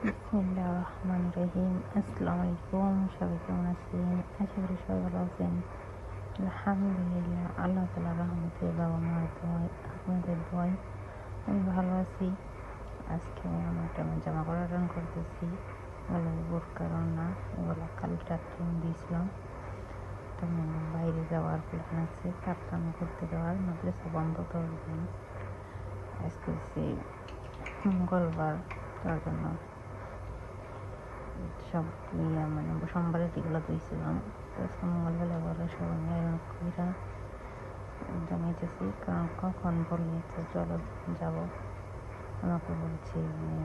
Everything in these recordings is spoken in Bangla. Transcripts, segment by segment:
বিসমিল্লাহির রহমানির রহিম। আসসালামু আলাইকুম, সবাই কেমন আছেন? আশা করি সবাই ভালো আছেন। আলহামদুলিল্লাহ, আল্লাহ তাআলার রহমতে, বাবা মার দোয়ায়, আপনাদের দোয়ায় আমি ভালো আছি। আজকে আমার একটা জামা কাপড় রান করতেছি। এগুলো বোরকা রান্না, এগুলো কাল রাত্রে আমি দিয়েছিলাম। তো বাইরে যাওয়ার প্ল্যান আছে, কাপ্তান করতে যাওয়ার, মাদ্রাসা বন্ধ দেওয়ার দিন। আজকে সে মঙ্গলবার, তার জন্য সব মানে সোমবারে যেগুলো ধুইছিলাম, তো আজকে মঙ্গলবেলা বলে সব আমি আয়রন কইরা জানাইতেছি। কারণ কখন বললে তো চলো যাবো, আমাকে বলছে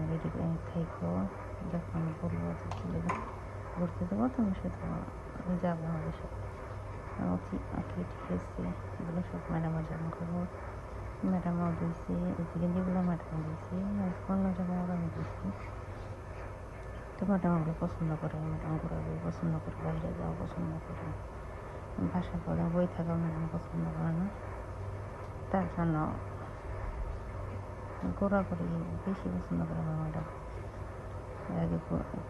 রেডি থাইকো, যখন বলবো যে চলে ঘুরতে দেবো তুমি শুধু যাবো আমাদের সাথে। ওকে ওকে, ঠিক আছে। এগুলো সব ম্যাডামের জামা কাপড়, ম্যাডামও দিয়েছি, এদিকে যেগুলো ম্যাডাম দিয়েছি, অন্য জায়গায় আমি দিয়েছি। তো ম্যাডাম ওগুলো পছন্দ করে, ম্যাডাম ঘোরাঘুরি পছন্দ করে, বাইরে যাওয়া পছন্দ করে। ভাষা পড়ে বই থাকা ম্যাডাম পছন্দ করে না, তার জন্য ঘোরাঘুরি বেশি পছন্দ করে আমার ম্যাডাম। আগে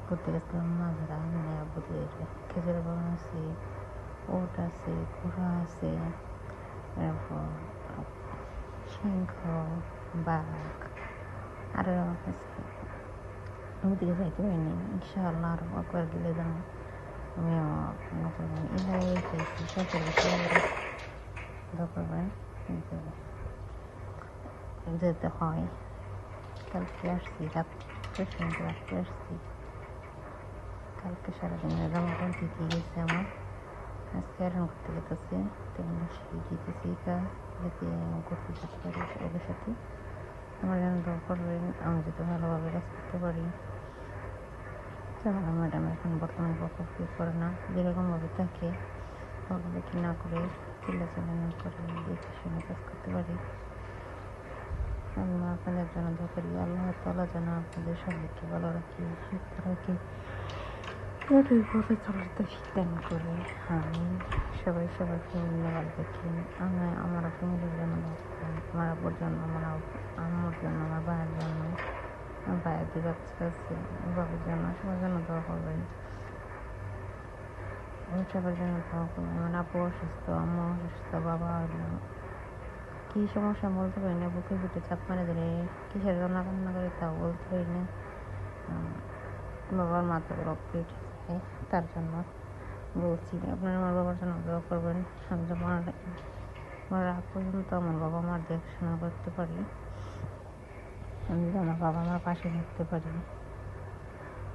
ঘুরতে গেছিলাম মাঝরা, মানে আব্বুদের খেজুরের বাগান আছে, ওট আছে, ঘোড়া আছে, তারপর সিংহ, বাঘ, আরও আছে। ওদিকে যাইতে পারিনি, ইনশাআল্লাহ আরও একবার গেলে যাবো। আমিও এলাই খাইছি, সরকার করবেন যেতে হয়। কালকে আসছি, রাত্রে আসছি। কালকে সারাদিন জামা কাপড় দিতে গেছে আমার, আজকে আয়রন করতে গেতেছে। তেমনি সেই দিতেছি কাজ, যাতে করতে যেতে পারি ওদের সাথে। আমার যেন দোয়া করবেন, আমি যাতে ভালোভাবে কাজ করতে পারি। ম্যাডাম এখন বর্তমানে বকবকি করে না, যেরকমভাবে থাকে বকবকি না করে, চিল্লাচিল্লি না করে, দেখে শুনে কাজ করতে পারি। আল্লাহ আপনাদের জন্য দোয়া করি, আল্লাহ তাআলা যেন আপনাদের সবাইকে ভালো রাখি, সুস্থ রাখি, সঠিক পথে চলার তৌফিক দান করে। আমি সবাই সবার ফ্যামিলি ভালো রাখি। আমার ফ্যামিলির জন্য দোয়া করেন, আমার আব্বুর জন্য, আমার আম্মুর জন্য, আমার ভাইয়ের জন্য, আমার ভাইয়ের দুই বাচ্চা আছে, বাবার জন্য, সবার জন্য দোয়া করবেন। আমি সবার জন্য দোয়া করবেন। আমার আব্বু অসুস্থ, আম্মু অসুস্থ, বাবা হইলাম কী সমস্যা বলতে পারি না, বুকে বুকে চাপ মেরে ধরে কিসের জন্য কান্না করে তাও বলতে পারি না। বাবার মাথা রক্ত উঠে যায়, তার জন্য বলছি আপনারা আমার বাবার জন্য দোয়া করবেন। আমি যখন আমার আগ পর্যন্ত আমার বাবা মার দেখাশোনা করতে পারি, আমি যদি আমার বাবা মার পাশে থাকতে পারি,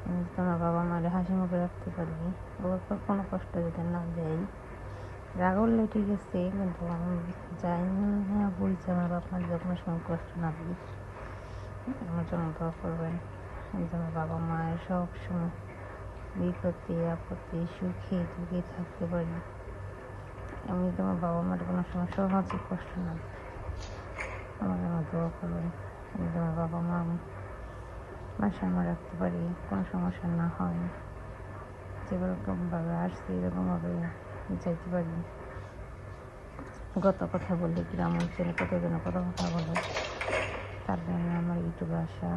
আমি যদি আমার বাবা মার হাসি মুখে রাখতে পারি, ওর কোনো কষ্ট যদি না দেয়, রাগ হলে ঠিক আছে, কিন্তু আমি যাই না বলছি আমার বাবা মার যখন সময় কষ্ট না দিই। আমার জন্য দোয়া করবেন, আমি তো আমার বাবা মায়ের সব সময় বিপদে আপদে সুখে দুঃখে থাকতে পারি। আমি তো আমার বাবা মার কোনো সময় সহজে কষ্ট না দিই। আমার জন্য দোয়া করবেন, আমি তো আমার বাবা মার বাসা আমার রাখতে পারি, কোনো সমস্যা না হয়, যেরকমভাবে আসছি এরকমভাবে যাইতে পারি। কত কথা বলে, গ্রাম অঞ্চলে কতজনে কত কথা বলে, তার জন্য আমার ইউটিউবে আসা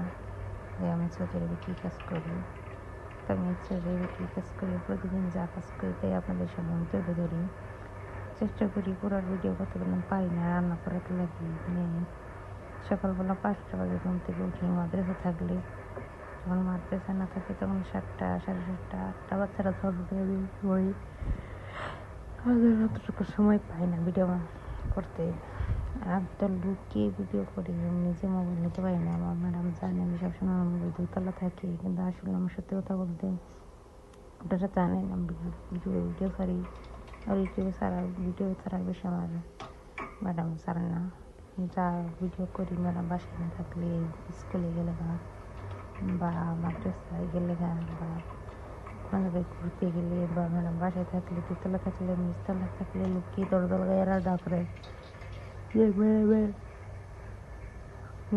যে আমি ছোটোদের কী কাজ করি, তো আমি ছোটোদের কী কাজ করি, প্রতিদিন যা কাজ করি তাই আপনাদের সামনে আমি তুলে ধরি। চেষ্টা করি পুরার ভিডিও কতগুলো পারি না, রান্না করাতে লাগি। মানে সকালবেলা 5টা বাজে ঘুম থেকে উঠি, মাদ্রাসা থাকলে, যখন মাদ্রাসা না থাকে তখন 7টা, 7:30, 8টা, বাচ্চারা ধরতে হই, অতটুকু সময় পাই না ভিডিও করতে। আমি তো লুকিয়ে ভিডিও করি, নিজে মোবাইল নিতে পারি না। আমার ম্যাডাম জানে আমি সবসময় আমার মোবাইল 2তলা থাকি, কিন্তু আসলে আমার সত্যি কথা বলতে আপনারা জানেন আমি ভিডিও ছাড়ি, আর ভিডিও ছাড়ার বেশি আমার ম্যাডাম ছাড়ে না। যা ভিডিও করি ম্যাডাম বাসায় না থাকলে, স্কুলে গেলে বা মাদ্রাসায় গেলে বা কোনো জায়গায় ঘুরতে গেলে, বা ম্যাডাম বাসায় থাকলে, 2তলা থাকলে, নিচতলা থাকলে লুকিয়ে দরজা লাগাই ডাকরে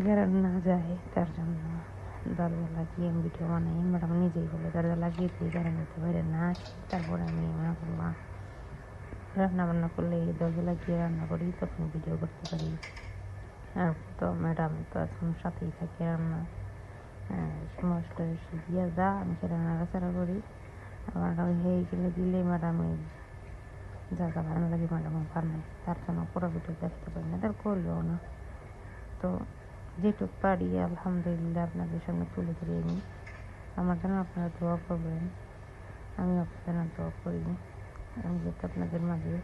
গ্যারান না যায়, তার জন্য দরজা লাগিয়ে আমি ভিডিও বানাই। ম্যাডাম নিজেই বলে দরজা লাগিয়ে দিয়ে গ্যারান নিতে পারে না, তারপরে আমি মনে করলাম রান্না বান্না করলে দরজা লাগিয়ে রান্না করি, তখন ভিডিও করতে পারি। আর তো ম্যাডাম তো এখন সাথেই থাকে, রান্না মশলা দিয়ে যা আমি সেটা নাড়াচাড়া করি। ম্যাডাম হয়ে গেলে দিলে ম্যাডাম যা যা ভালো লাগে ম্যাডাম বানাই, তার জন্য পুরো ভিডিও দেখতে পারি না, তার করিও না। তো যেটুক পারি আলহামদুলিল্লাহ আপনাদের সামনে তুলে ধরে নিই। আমার জন্য আপনারা দোয়া করবেন, আমি আপনাদের জন্য দোয়া করি। আমি যাতে আপনাদের মাঝে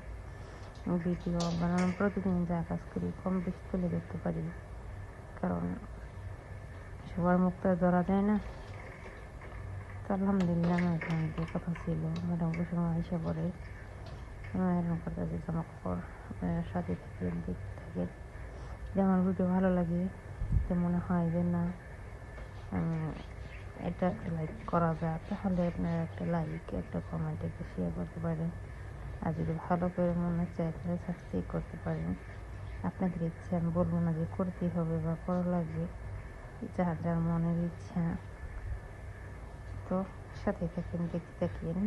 ভিডিও বানানো প্রতিদিন যা কাজ করি কম বেশি তুলে দেখতে পারি, কারণ সবার মুখ তো ধরা যায় না। তো আলহামদুলিল্লাহ আমার এখানে যে কথা ছিল ম্যাডাম সময় এসে পড়ে এরকম করতে যে জামা কাপড় সাথে থাকেন, দেখতে থাকেন। যে আমার ভিডিও ভালো লাগে, যে মনে হয় যে না এটা একটা লাইক করা যায়, তাহলে আপনারা একটা লাইক একটা কমেন্ট একটা শেয়ার করতে পারেন। আর যদি ভালো করে মনে চায় তাহলে সাবস্ক্রাইব করতে পারেন। আপনাদের ইচ্ছা, আমি বলবো না যে করতেই হবে বা করা লাগবে, যার যার মনের ইচ্ছা। তো সাথে থাকেন, দেখতে থাকেন।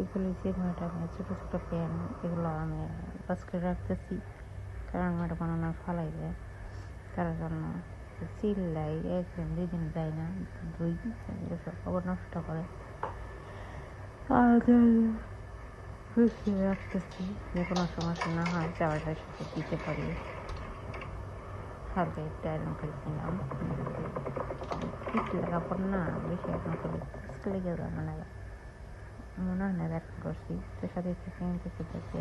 এগুলো যে ম্যাডাম ছোটো ছোটো প্যান, এগুলো আমি বাস্কেট রাখতেছি, কারণ ম্যাডাম বানানো ফালাই যায়, তার জন্য চিল্লাই একদিন 2 দিন যায় না, 2 দিন সব খবর নষ্ট করে। আর খুশি রাখতেছি যে কোনো সমস্যা না হয় চাওয়াটার সাথে দিতে পারি। হালকা একটু আয়রন করে কিনলাম, কাপড় না বেশি আয়রন করে লেগে যাবে না, মনে হয় না আয়রন করছি। তো সাথে থেকে দেখি।